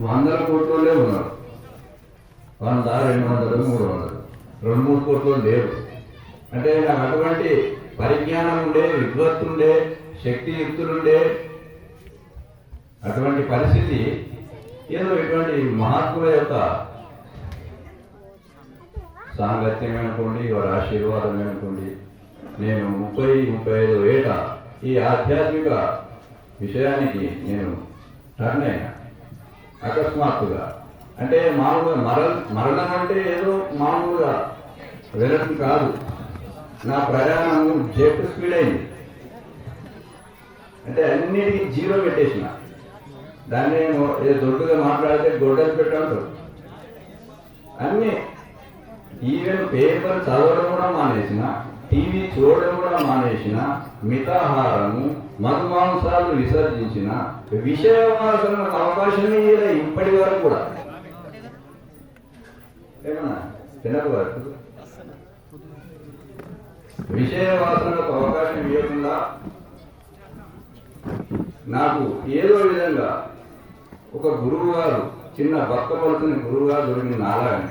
వందల కోట్లే ఉన్నారు. 100, 200, 300, 2-3 కోట్లు లేరు. అంటే నాకు అటువంటి పరిజ్ఞానం ఉండే, విద్వత్తుండే, శక్తియుక్తులుండే అటువంటి పరిస్థితి ఏదో ఇటువంటి మహాత్ముల యొక్క సాంగత్యం అనుకోండి, వారి ఆశీర్వాదం అనుకోండి. నేను 30-35 ఏట ఈ ఆధ్యాత్మిక విషయానికి నేను టర్న్ అయినా అకస్మాత్తుగా. అంటే మామూలుగా మరణం అంటే ఏదో మామూలుగా వెళ్ళడం కాదు. నా ప్రయాణం జెట్ స్పీడ్ అయింది. అంటే అన్నిటికీ జీరో పెట్టేసిన. దాన్ని దొడ్డుగా మాట్లాడితే గొడ్డలు పెట్టారు. అన్నీ ఈవెన్ పేపర్ చదవడం కూడా మానేసిన, టీవీ చూడడం కూడా మానేసిన, మితాహారము, మధుమాంసాలు విసర్జించిన, విషయవాసనకు అవకాశమే లేదు ఇప్పటి వరకు కూడా. ఏమన్నా చిన్నకు వరకు విషయవాసనకు అవకాశం ఇవ్వకుండా నాకు ఏదో విధంగా ఒక గురువు గారు, చిన్న భక్త పడుతున్న గురువు గారు దొరికిన నాలాగనే.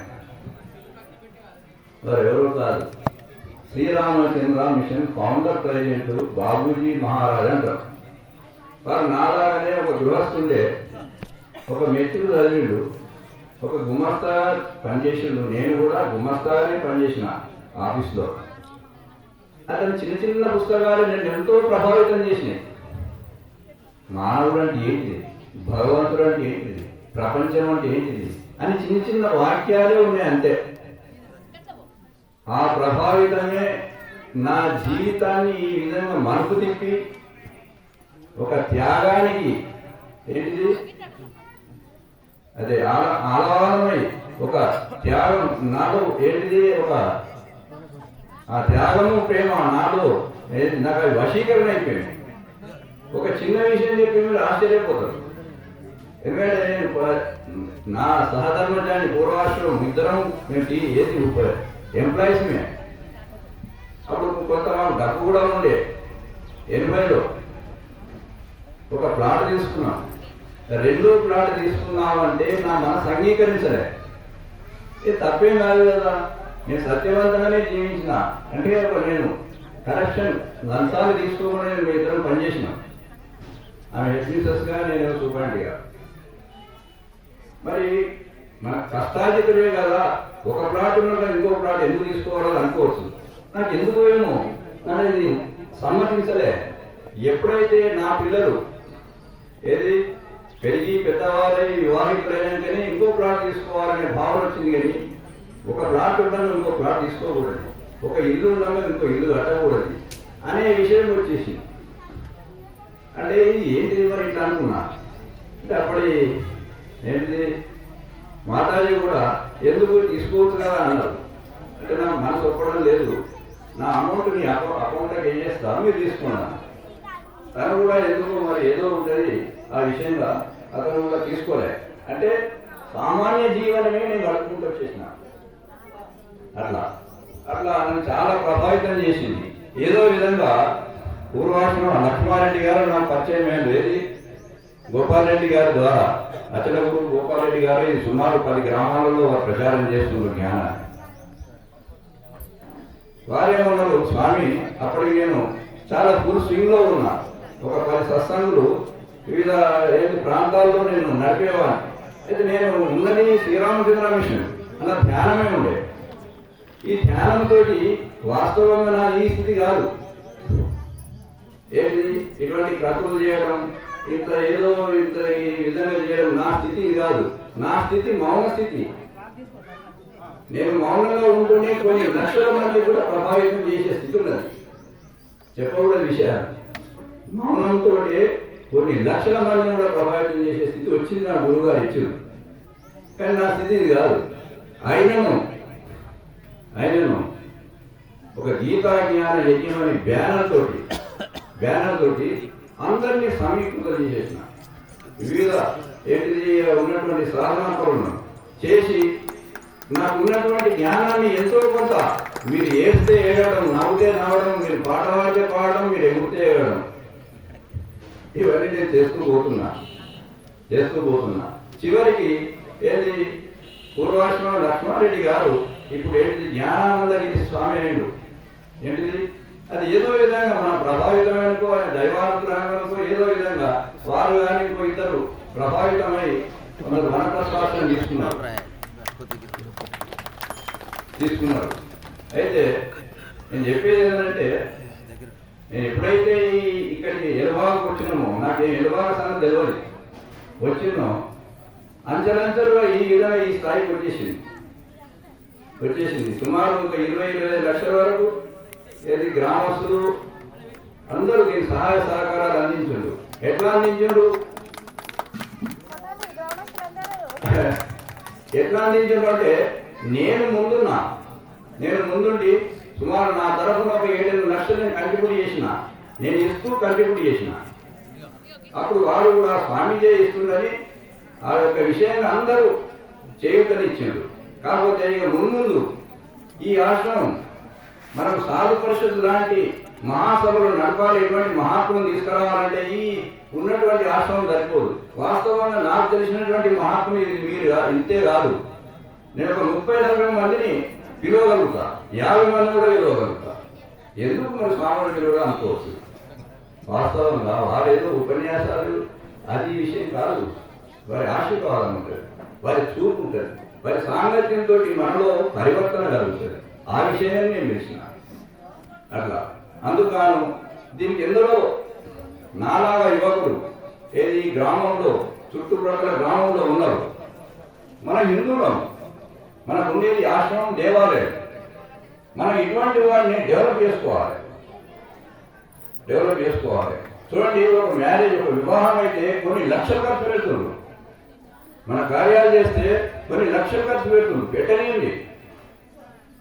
వారు ఎవరో కాదు, Shri Ram Chandra mission founder president Babuji Maharaj అంటారు. వారు నాలాగనే ఒక గృహస్థుండే, ఒక మెట్రిక్ చదివిండు, ఒక గుమస్తా పనిచేసిండు. నేను కూడా గుమస్తానే పనిచేసిన ఆఫీస్లో. అతను చిన్న చిన్న పుస్తకాలు నేను ఎంతో ప్రభావితం చేసినాయి. మానవుడు అంటే ఏంటిది, భగవంతుడు అంటే ఏంటిది, ప్రపంచం అంటే ఏంటిది అని చిన్న చిన్న వాక్యాలే ఉన్నాయి అంతే. ఆ ప్రభావితమే నా జీవితాన్ని ఈ విధంగా మలుపు తిప్పి ఒక త్యాగానికి ఏంటిది అదే ఆలవాలమై ఒక త్యాగం నాలో ఏంటిది, ఒక ఆ త్యాగము ప్రేమ నాలో నాకు అది వశీకరణ అయిపోయింది. ఒక చిన్న విషయం చెప్పి మీరు ఆశ్చర్యపోతారు. ఎందుకంటే నా సహధర్మచారి పూర్వాశ్రమం ఇద్దరం మేము ఏది ఎంప్లాయీస్ మే. అప్పుడు కొంత డబ్బు కూడా ఉండే. 80లో ఒక ప్లాట్ తీసుకున్నాం. 2వ ప్లాట్ తీసుకున్నామంటే నా మనసు అంగీకరించలే. ఇది తప్పేం కాదు కదా, నేను సత్యవంతంగానే జీవించిన. అంటే నేను కరప్షన్ లంచాలు తీసుకోకుండా నేను మీ ఇద్దరం పనిచేసినాం. ఆమె హెడ్మిస్ట్రెస్గా, నేను సూపరింటెండెంట్గా. మరి మన కష్టాజితుడే కదా, ఒక ప్లాట్ ఉన్నగా ఇంకో ప్లాట్ ఎందుకు తీసుకోవాలని అనుకోవచ్చు. నాకు ఎందుకు ఏమో అనేది సమ్మతించలే. ఎప్పుడైతే నా పిల్లలు ఏది పెరిగి పెద్దవారై వివాహితులైనాకనే ఇంకో ప్లాట్ తీసుకోవాలనే భావన వచ్చింది. కానీ ఒక ప్లాట్ ఉండగా ఇంకో ప్లాట్ తీసుకోకూడదు, ఒక ఇల్లు ఉండగా ఇంకో ఇల్లు కట్టకూడదు అనే విషయం వచ్చేసింది. అంటే ఇది ఏంటిది మరి ఇట్లా అనుకున్నా. అంటే అప్పటి ఏంటిది మాతాజీ కూడా ఎందుకు తీసుకోవచ్చు కదా అన్నారు. అంటే నా మనసు ఒప్పడం లేదు. నా అమౌంట్ నీ అకౌంట్లోకి ఏం చేస్తాను మీరు తీసుకున్నాను. తను కూడా ఎందుకు మరి ఏదో ఉంటుంది ఆ విషయంగా అతను కూడా తీసుకోలే. అంటే సామాన్య జీవనమే నేను గడుపుకుంటూ వచ్చేసిన. అట్లా అట్లా నన్ను చాలా ప్రభావితం చేసింది. ఏదో విధంగా పూర్వాశ్రమం లక్ష్మారెడ్డి గారు నాకు పరిచయం ఏం లేదు. గోపాలరెడ్డి గారి ద్వారా అచలగురు గోపాలరెడ్డి గారు ఇది సుమారు 10 గ్రామాలలో ప్రచారం చేస్తున్నారు జ్ఞానాన్ని. వారేమన్నారు, స్వామి అప్పటికి నేను చాలా ఫుల్ స్వింగ్ లో ఉన్నా. ఒక 10 సత్సంగులు వివిధ ప్రాంతాల్లో నేను నడిపేవాడిని. అయితే నేను ఉన్నది శ్రీరామచంద్ర మిషన్ అన్న ధ్యానమే ఉండే. ఈ ధ్యానంతో వాస్తవంగా నా ఈ స్థితి కాదు. ఏంటి ఇటువంటి క్రతువులు చేయడం, ఇంత ఏదో ఇంత ఈ విధంగా చేయడం నా స్థితి కాదు. నా స్థితి మౌన స్థితి. నేను మౌనంగా ఉంటూనే కొన్ని లక్షల మంది కూడా ప్రభావితం చేసే స్థితి ఉన్నది. చెప్పకూడదు విషయాలు. మౌనంతో కొన్ని లక్షల మందిని కూడా ప్రభావితం చేసే స్థితి వచ్చింది నా గురువు గారు ఇచ్చింది. కానీ నా స్థితి ఇది కాదు. అయినను ఒక గీతా జ్ఞాన యజ్ఞం అనే బ్యానర్ తోటి అందరినీ సమీకృతం చేసేసిన. వివిధ ఏంటిది ఉన్నటువంటి సాధనా పనులను చేసి నాకు ఉన్నటువంటి జ్ఞానాన్ని ఎంతో కొంత మీరు ఏడితే ఏడవడం, నవ్వుతే నవ్వడం, మీరు పాట పాడితే పాడడం, మీరు ఎగురితే ఎగరడం, ఇవన్నీ నేను చేస్తూ పోతున్నా. చివరికి ఏది పూర్వాశ్రమం లక్ష్మారెడ్డి గారు ఇప్పుడు ఏంటిది జ్ఞానానందగిరి స్వామి అయ్యిండు. ఏంటిది అది ఏదో విధంగా మన ప్రభావితమైనకో ఆయన దైవానుగ్రహంతో ఏదో విధంగా వారు కానీ ఇంకో ఇద్దరు ప్రభావితమై కొందరు వనప్రశ్వాసం తీసుకున్నారు. అయితే నేను చెప్పేది ఏంటంటే నేను ఎప్పుడైతే ఇక్కడికి ఎలుబాగుకు వచ్చినామో నాకేం ఎలుబాగు సంగతి తెలియదు. వచ్చినో అంచెలంచెలుగా ఈ విధంగా ఈ స్థాయికి వచ్చేసింది. సుమారు ఒక 20-25 లక్షల వరకు ఏది గ్రామస్తులు అందరూ దీనికి సహాయ సహకారాలు అందించండు. ఎట్లా అందించండు అంటే నేను ముందుండి సుమారు నా తరఫున ఒక 7 లక్షలు నేను కంట్రిబ్యూట్ చేసిన, నేను ఇస్తూ కంట్రిబ్యూట్ చేసిన. అప్పుడు వారు కూడా స్వామిజీ ఇస్తుందని ఆ యొక్క విషయంగా అందరూ చేయుతనిచ్చారు. కాకపోతే ఇక ముందు ఈ ఆశ్రమం మనం సాధు పరిషత్ లాంటి మహాసభలు నడపాలి, ఎటువంటి మహాత్ములను తీసుకురావాలంటే ఈ ఉన్నటువంటి ఆశ్రమం సరిపోదు. వాస్తవంగా నాకు తెలిసినటువంటి మహాత్ములు మీరు ఇంతే కాదు. నేను ఒక 30-40 మందిని పిలవగలుగుతా, 50 మంది కూడా పిలవగలుగుతా. ఎందుకు మరి స్వామిని పిలువగా అనుకోవచ్చు. వాస్తవంగా వారేదో ఉపన్యాసాలు అది విషయం కాదు. వారి ఆశీర్వాదం ఉంటుంది, వారి చూపు ఉంటుంది, వారి సాంగత్యంతో మనలో పరివర్తన కలుగుతుంది. ఆ విషయాన్ని నేను తెలిసిన అట్లా. అందుకను దీనికి ఎందరో నాలాగా యువకులు ఏది గ్రామంలో చుట్టుప్రక్కల గ్రామంలో ఉన్నారు. మన హిందువులం, మనకు ఉండేది ఆశ్రమం, దేవాలయం. మనం ఇటువంటి వాడిని డెవలప్ చేసుకోవాలి. చూడండి, ఒక మ్యారేజ్, ఒక వివాహం అయితే కొన్ని లక్షలు ఖర్చు పెడుతుంది. మన కార్యాలు చేస్తే కొన్ని లక్షలు ఖర్చు పెడుతుంది, పెట్టనియండి.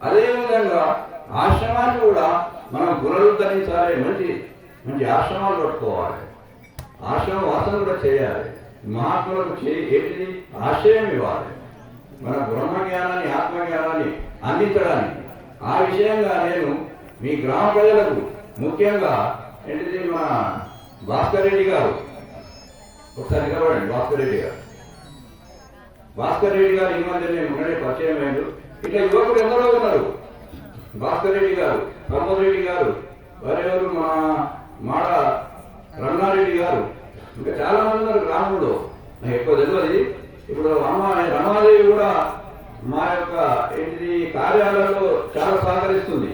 అదేవిధంగా ఆశ్రమాన్ని కూడా మనం పునరుద్ధరించాలి. మంచి మంచి ఆశ్రమాలు కట్టుకోవాలి, ఆశ్రమ వాసన కూడా చేయాలి. మహాత్ములకు ఏంటిది ఆశయం ఇవ్వాలి, మన బ్రహ్మజ్ఞానాన్ని ఆత్మజ్ఞానాన్ని అందించడానికి. ఆ విషయంగా నేను మీ గ్రామ ప్రజలకు ముఖ్యంగా ఏంటిది మా భాస్కర్ రెడ్డి గారు, ఒకసారి నిలబడండి. భాస్కర్ రెడ్డి గారు ఈ మధ్య నేను ఉన్నదే పరిచయం అయ్యారు. ఇట్లా యువకులు ఎందరో ఉన్నారు. భాస్కర్ రెడ్డి గారు, ప్రమోద్ రెడ్డి గారు, వారెవరు మా మాడ రమణారెడ్డి గారు, ఇంకా చాలా మంది ఉన్నారు గ్రామంలో. నాకు ఎక్కువ తెలియదు. ఇప్పుడు రమాదేవి కూడా మా యొక్క ఏంటిది కార్యాలయంలో చాలా సహకరిస్తుంది.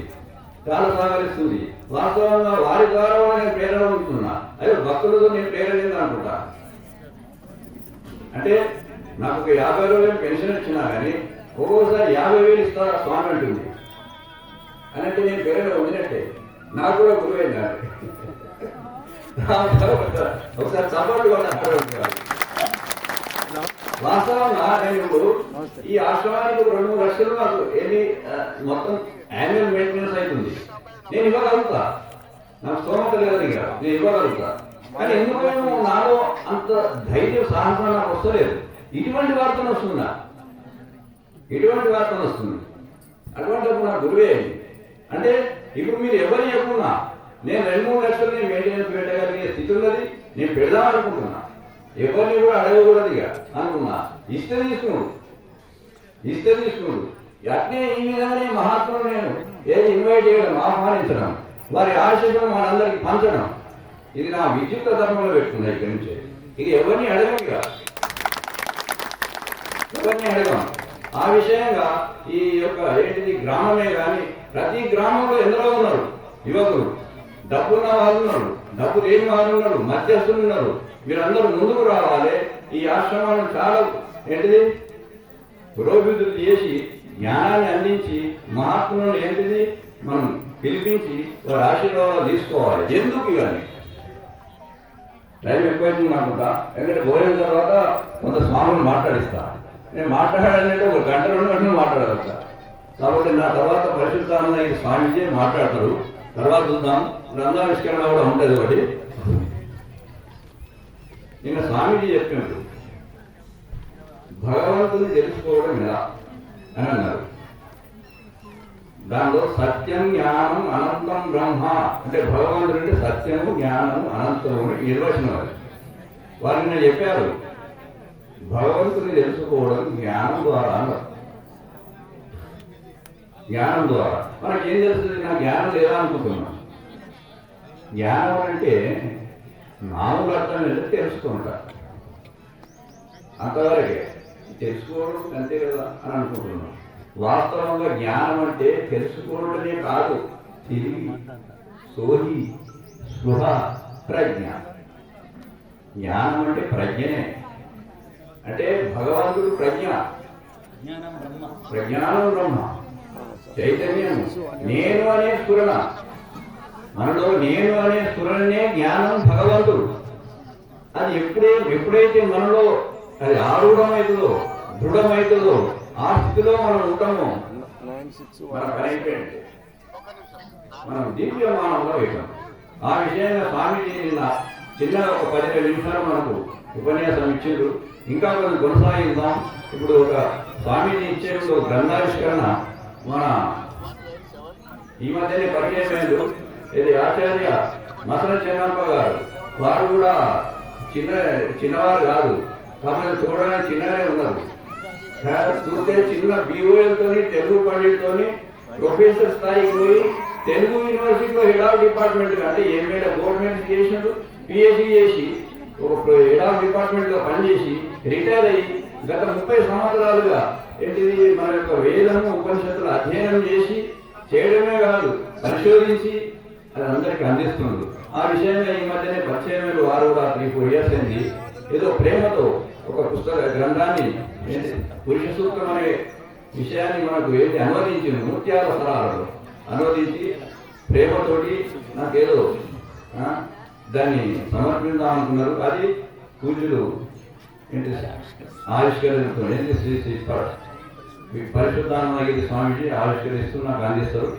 వాస్తవంగా వారి ద్వారా నేను ప్రేరణ ఉంటున్నా. అదే భక్తులతో నేను ప్రేరణ అనుకుంటా. అంటే నాకు ఒక 50,000 పెన్షన్ ఇచ్చినా కానీ ఒక్కోసారి 50,000 ఇస్తారా స్వామి అంటుంది. అంటే నేను ప్రేరణ ఉందినట్టే, నాకు కూడా గురువైంది. ఒకసారి సపోర్ట్ కూడా వాస్తవంగా నేను ఇప్పుడు ఈ ఆశ్రమానికి 2-3 లక్షలు నాకు ఏది మొత్తం యాన్యువల్ మెయింటెనెన్స్ అవుతుంది. నేను ఇవ్వగలుగుతా, నాకు స్తోమత లేదు, నేను ఇవ్వగలుగుతా. కానీ ఎందుకేమో నాలో అంత ధైర్యం సాహసం నాకు వస్తలేదు. ఇటువంటి వార్తను వస్తుంది. అటువంటిప్పుడు నా గురువే. అంటే ఇప్పుడు మీరు ఎవరు చెప్పుకున్నా నేను 2-3 లక్షలు మెయింటెనెన్స్ పెట్టగలిగే స్థితి ఉన్నది. నేను పెడదామనుకుంటున్నా, ఎవరిని కూడా అడగకూడదు ఇక అనుకున్నా. ఇస్తే తీసుకున్నాడు. అట్నే ఈ విధంగానే మహాత్ములు నేను ఏది ఇన్వైట్ చేయడం, ఆహ్వానించడం, వారి ఆశీస్సులు మనందరికి పంచడం, ఇది నా విద్యుత్ ధర్మంలో పెట్టుకున్నా. ఇక్కడి నుంచి ఇది ఎవరిని అడగం. ఆ విషయంగా ఈ యొక్క ఏంటిది గ్రామమే కానీ ప్రతి గ్రామంలో ఎందరో ఉన్నారు యువకులు. డబ్బున్న వాళ్ళు ఉన్నారు, డబ్బు లేని వాళ్ళు ఉన్నారు, మధ్యస్థులు ఉన్నారు. మీరందరూ ముందుకు రావాలి. ఈ ఆశ్రమాలను చాలా ఏంటిది పురోభివృద్ధి చేసి జ్ఞానాన్ని అందించి మహాత్ములను ఏంటిది మనం పిలిపించి వారి ఆశీర్వాదాలు తీసుకోవాలి. ఎందుకు కానీ టైం ఎక్కువైతుంది అనుకుంటా. ఎందుకంటే భోజనం తర్వాత కొంత స్వాములు మాట్లాడిస్తా. నేను మాట్లాడాలంటే 1 గంట 2 గంటలు మాట్లాడగలుగుతా. కాబట్టి నా తర్వాత పరిశుద్ధానంద ఈ స్వామీజీ మాట్లాడతారు. తర్వాత చూద్దాం, గ్రంథావిష్కరణ కూడా ఉంటుంది ఒకటి. నిన్న స్వామీజీ చెప్పినట్టు భగవంతుని తెలుసుకోవడం ఎలా అని అన్నారు. దానిలో సత్యం, జ్ఞానం, అనంతం బ్రహ్మ అంటే భగవంతుడు అంటే సత్యము, జ్ఞానము, అనంతము నిర్వచనం. వారు నిన్న చెప్పారు భగవంతుని తెలుసుకోవడం జ్ఞానం ద్వారా అన్నారు. జ్ఞానం ద్వారా మనకేం తెలుస్తుంది? నాకు జ్ఞానం లేదా అనుకుంటున్నాం. జ్ఞానం అంటే నాలుగు అర్థం ఏంటో తెలుసుకుంటా, అంతవరకే తెలుసుకోవడం అంతే కదా అని అనుకుంటున్నాం. వాస్తవంగా జ్ఞానం అంటే తెలుసుకోవడమే కాదు, తిరిగి సోహి స్పృహ ప్రజ్ఞ. జ్ఞానం అంటే ప్రజ్ఞనే, అంటే భగవంతుడు ప్రజ్ఞ, ప్రజ్ఞానం బ్రహ్మ, చైతన్యం, నేను అనే స్ఫురణ. మనలో నేను అనే స్ఫురణనే జ్ఞానం భగవంతుడు. అది ఎప్పుడైతే మనలో అది ఆరూఢమవుతుందో, దృఢమవుతుందో, ఆ స్థితిలో మనం ఉంటామో మన పని అయిపోయింది, మనం దివ్యమానంలో అవుతాం. ఆ విషయంగా స్వామీజీ నిన్న చిన్న ఒక 15 నిమిషాలు మనకు ఉపన్యాసం ఇచ్చారు. ఇంకా కొంచెం కొనసాగిద్దాం. ఇప్పుడు ఒక స్వామీజీ ఇచ్చేప్పుడు గ్రంథావిష్కరణ మన ఈ మధ్యనే పరిచయమైంది. ఇది ఆచార్య మసన చెన్నప్ప గారు. వారు కూడా చిన్నవారు కాదు, కాబట్టి చూడడానికి చిన్నగానే ఉన్నారు. చూస్తే చిన్న BOLతో తెలుగు పండితులతో ప్రొఫెసర్ స్థాయికి పోయి తెలుగు యూనివర్సిటీలో హెడ్ ఆఫ్ డిపార్ట్మెంట్ అంటే ఎంఏలో గవర్నమెంట్ చేసినాడు, PhD చేసి ఒక హెడ్ ఆఫ్ డిపార్ట్మెంట్ లో పనిచేసి రిటైర్ అయ్యి గత 30 సంవత్సరాలుగా ఏంటిది మన యొక్క వేదము ఉపనిషత్తులు అధ్యయనం చేసి చేయడమే కాదు పరిశోధించి అది అందరికీ అందిస్తుంది. ఆ విషయంగా ఈ మధ్యనే పరిచయమైన వారు కూడా 3-4 years అయింది. ఏదో ప్రేమతో ఒక పుస్తక గ్రంథాన్ని పురుష సూత్రం అనే విషయాన్ని మనకు ఏంటి అనువదించింది, ముత్యాల సరాలలో అనువదించి ప్రేమతోటి నాకేదో దాన్ని సమర్పిద్దామనుకున్నారు. అది పూజలు ఏంటి ఆవిష్కరిస్తూ ఏంటి శ్రీ పరిశుద్ధానందగిరి స్వామిజీ ఆవిష్కరిస్తూ నాకు అందిస్తారు.